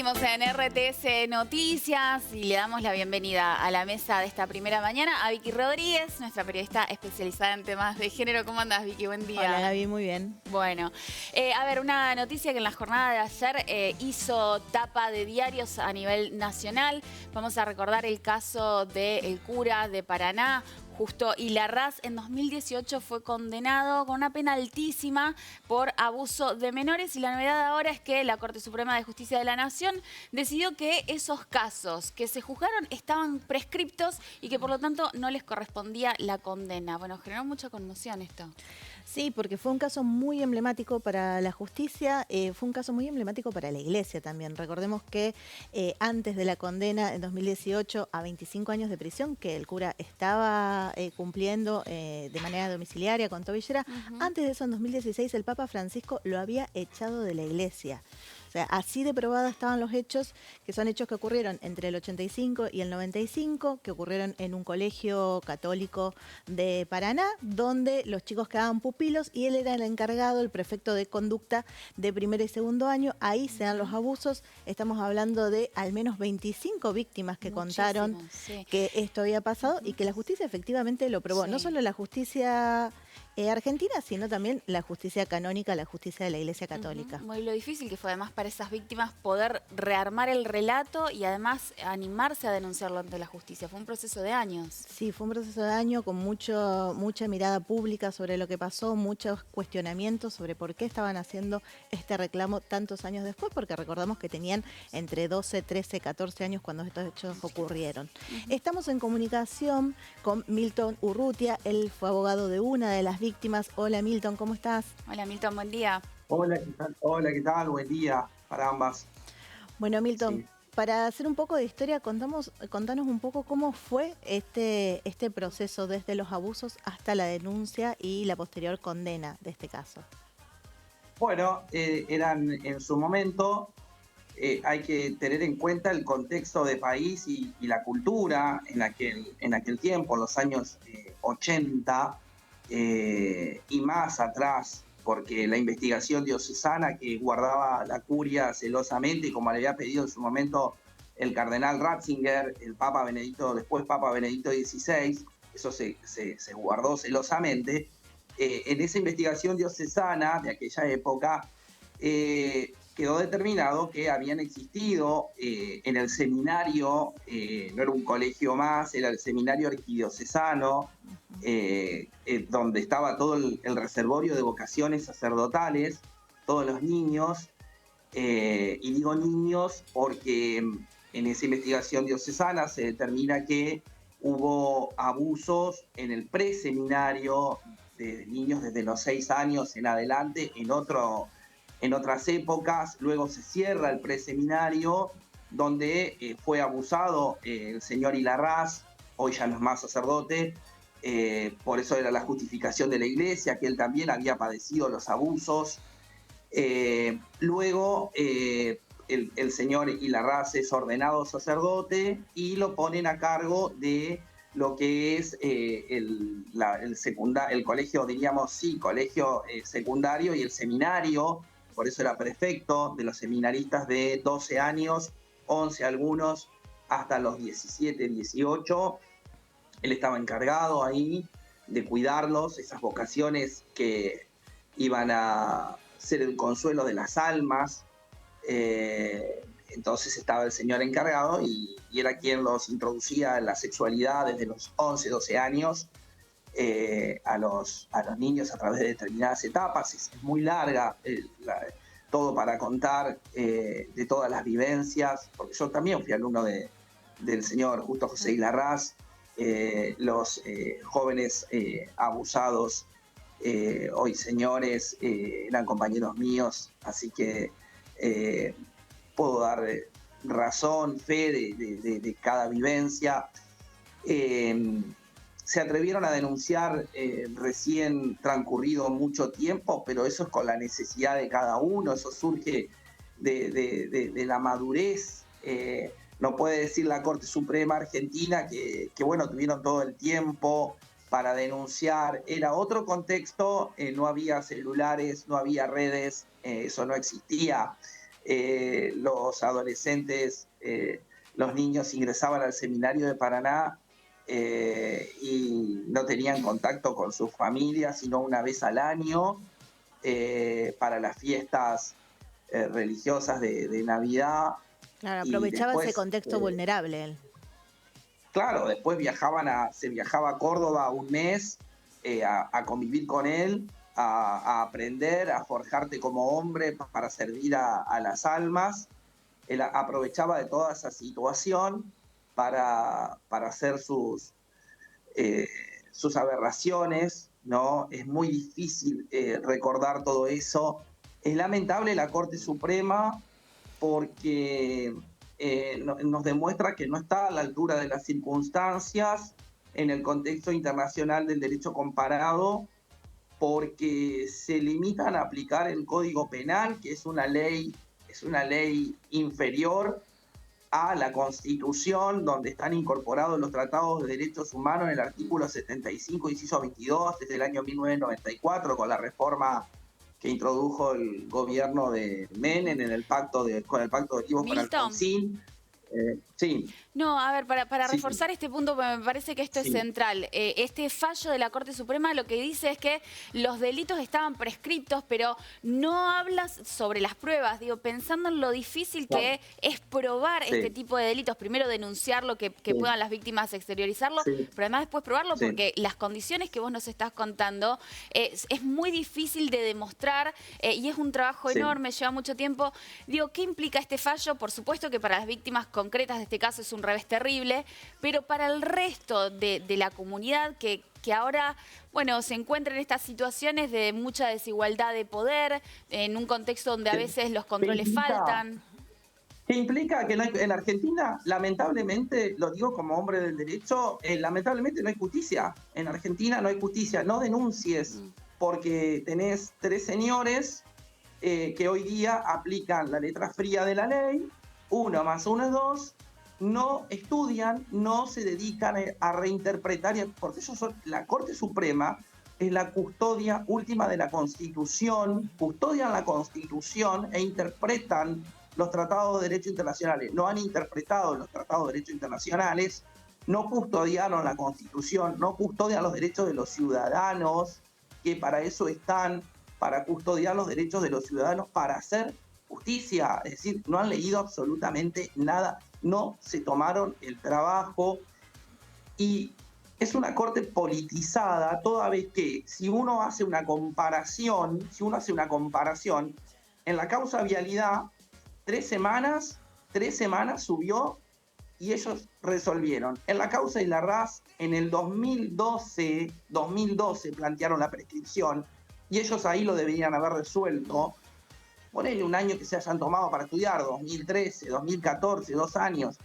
Seguimos en RTS Noticias y le damos la bienvenida a la mesa de esta primera mañana a Vicky Rodríguez, nuestra periodista especializada en temas de género. ¿Cómo andás, Vicky? Buen día. Hola, Gaby, muy bien. Bueno, a ver, una noticia que en la jornada de ayer hizo tapa de diarios a nivel nacional. Vamos a recordar el caso del cura de Paraná, Justo Ilarraz. En 2018 fue condenado con una pena altísima por abuso de menores y la novedad ahora es que la Corte Suprema de Justicia de la Nación decidió que esos casos que se juzgaron estaban prescriptos y que por lo tanto no les correspondía la condena. Bueno, generó mucha conmoción esto. Sí, porque fue un caso muy emblemático para la justicia, fue un caso muy emblemático para la Iglesia también. Recordemos que antes de la condena en 2018 a 25 años de prisión que el cura estaba cumpliendo de manera domiciliaria con tobillera, antes de eso en 2016 el Papa Francisco lo había echado de la Iglesia. O sea, así de probados estaban los hechos, que son hechos que ocurrieron entre el 85 y el 95, que ocurrieron en un colegio católico de Paraná, donde los chicos quedaban pupilos y él era el encargado, el prefecto de conducta de primer y segundo año. Ahí se dan los abusos. Estamos hablando de al menos 25 víctimas que contaron que esto había pasado y que la justicia efectivamente lo probó. No solo la justicia argentina, sino también la justicia canónica, la justicia de la Iglesia Católica. Muy lo difícil que fue además para esas víctimas poder rearmar el relato y además animarse a denunciarlo ante la justicia. Fue un proceso de años. Sí, fue un proceso de años con mucha mirada pública sobre lo que pasó, muchos cuestionamientos sobre por qué estaban haciendo este reclamo tantos años después, porque recordamos que tenían entre 12, 13, 14 años cuando estos hechos ocurrieron. Estamos en comunicación con Milton Urrutia, él fue abogado de una de las víctimas. Hola Milton, ¿cómo estás? Hola Milton, buen día. Hola, ¿qué tal? Hola, ¿qué tal? Buen día para ambas. Bueno, Milton, Sí. para hacer un poco de historia, contanos un poco cómo fue este proceso desde los abusos hasta la denuncia y la posterior condena de este caso. Bueno, eran en su momento, hay que tener en cuenta el contexto de país y la cultura en aquel tiempo, los años 80 y más atrás, porque la investigación diocesana que guardaba la curia celosamente, como le había pedido en su momento el cardenal Ratzinger, el Papa Benedicto, después Papa Benedicto XVI, eso se guardó celosamente. En esa investigación diocesana de aquella época, quedó determinado que habían existido en el seminario, no era un colegio más, era el seminario arquidiocesano, donde estaba todo el reservorio de vocaciones sacerdotales, todos los niños, y digo niños porque en esa investigación diocesana se determina que hubo abusos en el preseminario de niños desde los 6 años en adelante, en otras épocas. Luego se cierra el preseminario donde fue abusado el señor Ilarraz, hoy ya no es más sacerdote, por eso era la justificación de la Iglesia, que él también había padecido los abusos. Luego el señor Ilarraz es ordenado sacerdote y lo ponen a cargo de lo que es el colegio, diríamos, sí, colegio secundario y el seminario. Por eso era prefecto de los seminaristas de 12 años, 11 algunos, hasta los 17, 18. Él estaba encargado ahí de cuidarlos, esas vocaciones que iban a ser el consuelo de las almas. Entonces estaba el señor encargado y era quien los introducía en la sexualidad desde los 11, 12 años a los niños a través de determinadas etapas. Es muy larga todo para contar de todas las vivencias, porque yo también fui alumno del señor Justo José Ilarraz, los jóvenes abusados, hoy señores, eran compañeros míos, así que puedo dar razón, fe de cada vivencia. Se atrevieron a denunciar recién transcurrido mucho tiempo, pero eso es con la necesidad de cada uno, eso surge de la madurez. No puede decir la Corte Suprema Argentina que bueno, tuvieron todo el tiempo para denunciar. Era otro contexto, no había celulares, no había redes, eso no existía. los adolescentes, los niños ingresaban al seminario de Paraná y no tenían contacto con sus familias, sino una vez al año para las fiestas religiosas de Navidad. Claro, Y aprovechaba ese después, contexto vulnerable él. claro, después se viajaba a Córdoba un mes a convivir con él, a aprender, a forjarte como hombre para servir a las almas. Él aprovechaba de toda esa situación para hacer sus aberraciones, ¿no? Es muy difícil recordar todo eso. Es lamentable la Corte Suprema porque nos demuestra que no está a la altura de las circunstancias en el contexto internacional del derecho comparado, porque se limitan a aplicar el Código Penal, que es una ley inferior a la Constitución, donde están incorporados los tratados de derechos humanos en el artículo 75, inciso 22, desde el año 1994, con la reforma que introdujo el gobierno de Menem con el pacto de Olivos con Milton. Alfonsín. Sí. No, a ver, para Sí. reforzar este punto, me parece que esto es Sí. central. Este fallo de la Corte Suprema lo que dice es que los delitos estaban prescriptos, pero no hablas sobre las pruebas. Digo, pensando en lo difícil que es probar Sí. este tipo de delitos, primero denunciarlo, que Sí. puedan las víctimas exteriorizarlo, Sí. pero además después probarlo, Sí. porque las condiciones que vos nos estás contando es muy difícil de demostrar y es un trabajo Sí. enorme, lleva mucho tiempo. Digo, ¿qué implica este fallo? Por supuesto que para las víctimas concretas de este caso es un revés terrible, pero para el resto de la comunidad que ahora, bueno, se encuentra en estas situaciones de mucha desigualdad de poder, en un contexto donde a veces los controles faltan. ¿Qué implica? Que no hay, en Argentina, lamentablemente, lo digo como hombre del derecho, lamentablemente no hay justicia. En Argentina no hay justicia. No denuncies, porque tenés 3 señores que hoy día aplican la letra fría de la ley, 1 más 1 es 2, no estudian, no se dedican a reinterpretar, porque ellos son, la Corte Suprema es la custodia última de la Constitución, custodian la Constitución e interpretan los tratados de derecho internacionales. No han interpretado los tratados de derecho internacionales, no custodiaron la Constitución, no custodian los derechos de los ciudadanos, que para eso están, para custodiar los derechos de los ciudadanos, para hacer justicia. Es decir, no han leído absolutamente nada, no se tomaron el trabajo y es una corte politizada, toda vez que si uno hace una comparación, en la causa vialidad, 3 semanas subió y ellos resolvieron. En la causa de la RAS, en el 2012 plantearon la prescripción y ellos ahí lo deberían haber resuelto. Ponele un año que se hayan tomado para estudiar, 2013, 2014, 2 años.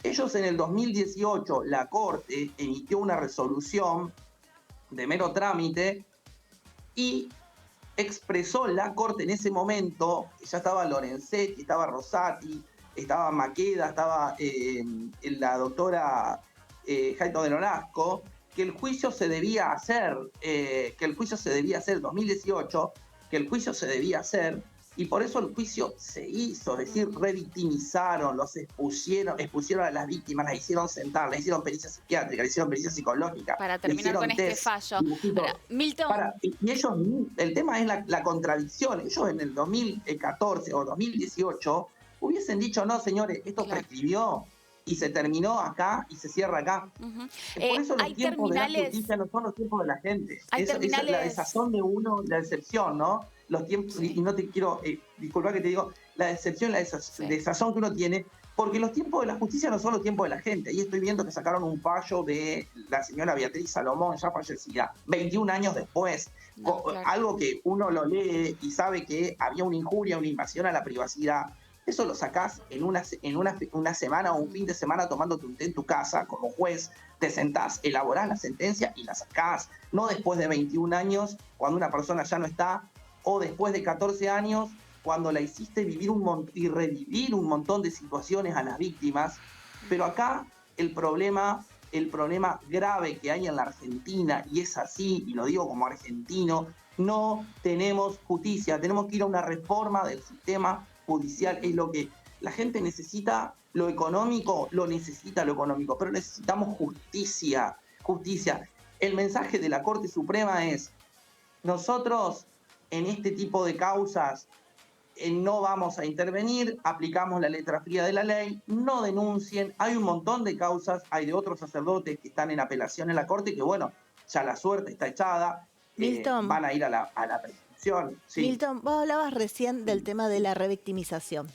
Ellos en el 2018, la Corte emitió una resolución de mero trámite y expresó la Corte en ese momento, que ya estaba Lorenzetti, estaba Rosati, estaba Maqueda, estaba la doctora Jaito de Nolasco, que el juicio se debía hacer, en 2018, que el juicio se debía hacer, y por eso el juicio se hizo, es decir, revictimizaron, los expusieron a las víctimas, las hicieron sentar, les hicieron pericia psiquiátrica, les hicieron pericia psicológica. Para terminar con este fallo. Ahora, Milton. Y ellos, el tema es la contradicción. Ellos en el 2014 o 2018 hubiesen dicho, no, señores, esto prescribió y se terminó acá y se cierra acá. Por eso los tiempos de la justicia no son los tiempos de la gente. Es la desazón de uno, la decepción, ¿no? Los tiempos, y no te quiero, disculpa que te digo, la decepción, la desazón que uno tiene, porque los tiempos de la justicia no son los tiempos de la gente. Ahí estoy viendo que sacaron un fallo de la señora Beatriz Salomón, ya fallecida, 21 años después. Algo que uno lo lee y sabe que había una injuria, una invasión a la privacidad. Eso lo sacás en una semana o un fin de semana tomándote un té en tu casa, como juez, te sentás, elaborás la sentencia y la sacás. No después de 21 años, cuando una persona ya no está, o después de 14 años, cuando la hiciste vivir y revivir un montón de situaciones a las víctimas. Pero acá el problema grave que hay en la Argentina, y es así, y lo digo como argentino, no tenemos justicia. Tenemos que ir a una reforma del sistema judicial es lo que la gente necesita. Lo económico, lo económico, pero necesitamos justicia, justicia. El mensaje de la Corte Suprema es: nosotros en este tipo de causas no vamos a intervenir, aplicamos la letra fría de la ley, no denuncien. Hay un montón de causas, hay de otros sacerdotes que están en apelación en la Corte, que bueno, ya la suerte está echada, Milton, van a ir a la prescripción. Sí. Milton, vos hablabas recién del tema de la revictimización.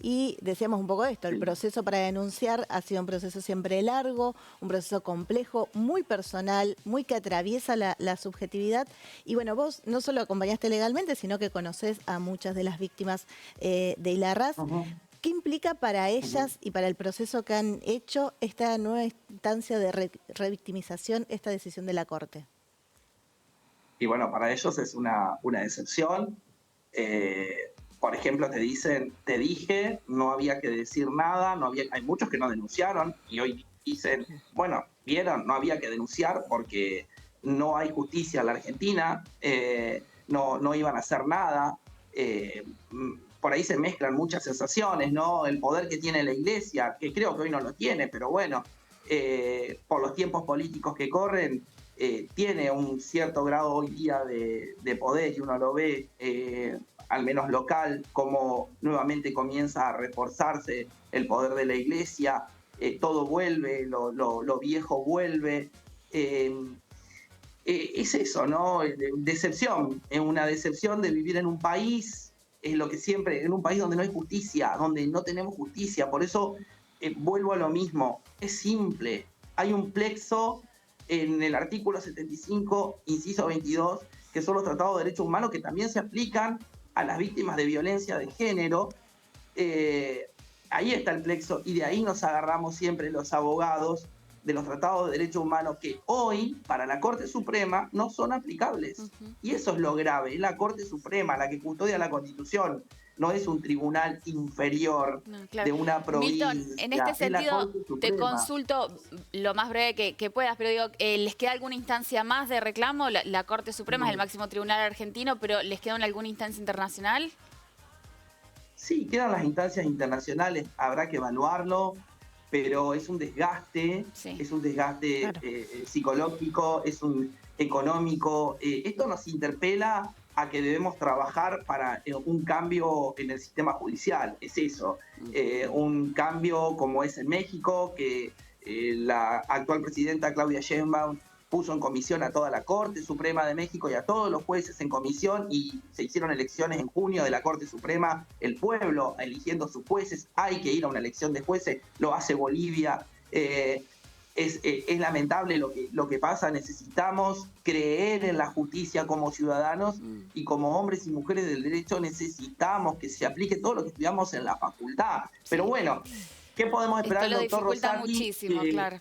Y decíamos un poco esto, el proceso para denunciar ha sido un proceso siempre largo, un proceso complejo, muy personal, muy que atraviesa la subjetividad. Y bueno, vos no solo acompañaste legalmente, sino que conocés a muchas de las víctimas de Hilarrás. ¿Qué implica para ellas y para el proceso que han hecho esta nueva instancia de revictimización, esta decisión de la Corte? Y bueno, para ellos es una decepción. Por ejemplo, te dicen, te dije, no había que decir nada, hay muchos que no denunciaron y hoy dicen, bueno, vieron, no había que denunciar porque no hay justicia en la Argentina, no iban a hacer nada. Por ahí se mezclan muchas sensaciones, ¿no? El poder que tiene la Iglesia, que creo que hoy no lo tiene, pero bueno, por los tiempos políticos que corren, tiene un cierto grado hoy día de poder y uno lo ve, al menos local, como nuevamente comienza a reforzarse el poder de la Iglesia, todo vuelve, lo viejo vuelve. Es eso, ¿no? Decepción, una decepción de vivir en un país, es lo que siempre, en un país donde no hay justicia, donde no tenemos justicia. Por eso vuelvo a lo mismo, es simple, hay un plexo en el artículo 75, inciso 22, que son los tratados de derechos humanos que también se aplican a las víctimas de violencia de género. Ahí está el plexo y de ahí nos agarramos siempre los abogados de los tratados de derechos humanos que hoy para la Corte Suprema no son aplicables. Y eso es lo grave, es la Corte Suprema la que custodia la Constitución, no es un tribunal inferior de una provincia. Milton, en este sentido te consulto lo más breve que puedas, pero digo, ¿les queda alguna instancia más de reclamo? La Corte Suprema es el máximo tribunal argentino, pero ¿les queda alguna instancia internacional? Sí, quedan las instancias internacionales, habrá que evaluarlo, pero es un desgaste, es un desgaste claro. Psicológico, es un económico. Esto nos interpela a que debemos trabajar para un cambio en el sistema judicial, es eso, un cambio como es en México, que la actual presidenta Claudia Sheinbaum puso en comisión a toda la Corte Suprema de México y a todos los jueces en comisión, y se hicieron elecciones en junio de la Corte Suprema, el pueblo eligiendo sus jueces. Hay que ir a una elección de jueces, lo hace Bolivia. Es lamentable lo que pasa. Necesitamos creer en la justicia como ciudadanos y como hombres y mujeres del derecho necesitamos que se aplique todo lo que estudiamos en la facultad. Pero bueno, ¿qué podemos esperar del doctor Rosati? Muchísimo, claro.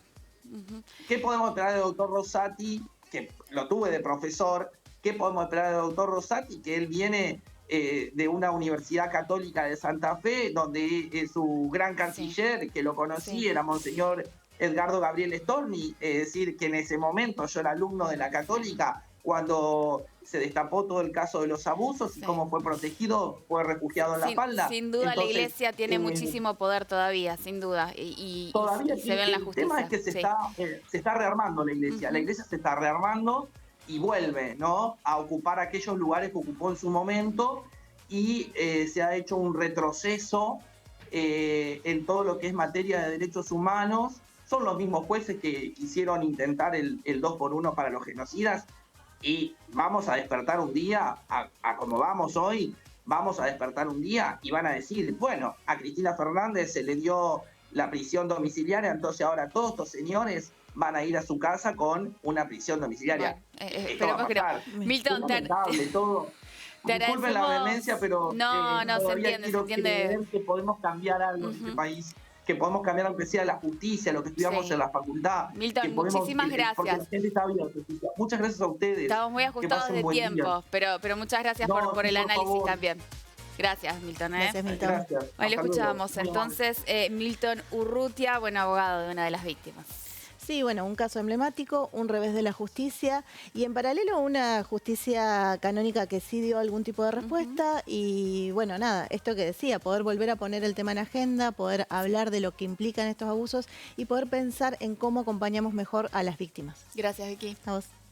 ¿Qué podemos esperar del doctor Rosati? Que lo tuve de profesor. ¿Qué podemos esperar del doctor Rosati? Que él viene de una universidad católica de Santa Fe, donde su gran canciller, que lo conocí, era Monseñor Edgardo Gabriel Storni, es decir, que en ese momento yo era alumno de la Católica cuando se destapó todo el caso de los abusos y cómo fue protegido, fue refugiado en La Falda. Sin duda. Entonces, la Iglesia tiene muchísimo poder todavía, sin duda, y se ve en la justicia. El tema es que se está rearmando la Iglesia. La Iglesia se está rearmando y vuelve, ¿no?, a ocupar aquellos lugares que ocupó en su momento, y se ha hecho un retroceso en todo lo que es materia de derechos humanos. Son los mismos jueces que quisieron intentar el 2x1 para los genocidas, y vamos a despertar un día, a como vamos hoy, vamos a despertar un día y van a decir, bueno, a Cristina Fernández se le dio la prisión domiciliaria, entonces ahora todos estos señores van a ir a su casa con una prisión domiciliaria. Bueno, pero Milton, todo. Disculpen la vehemencia, pero no, se entiende. Que podemos cambiar algo en este país, que podemos cambiar aunque sea la justicia, lo que estudiamos en la facultad. Milton, muchísimas gracias. Porque la gente está bien. Muchas gracias a ustedes. Estamos muy ajustados de tiempo, pero muchas gracias por el análisis favor. También. Gracias, Milton. Gracias, Milton. Gracias. Hoy le escuchábamos entonces Milton Urrutia, abogado de una de las víctimas. Sí, bueno, un caso emblemático, un revés de la justicia y en paralelo una justicia canónica que sí dio algún tipo de respuesta y bueno, nada, esto que decía, poder volver a poner el tema en agenda, poder hablar de lo que implican estos abusos y poder pensar en cómo acompañamos mejor a las víctimas. Gracias, Vicky. A vos.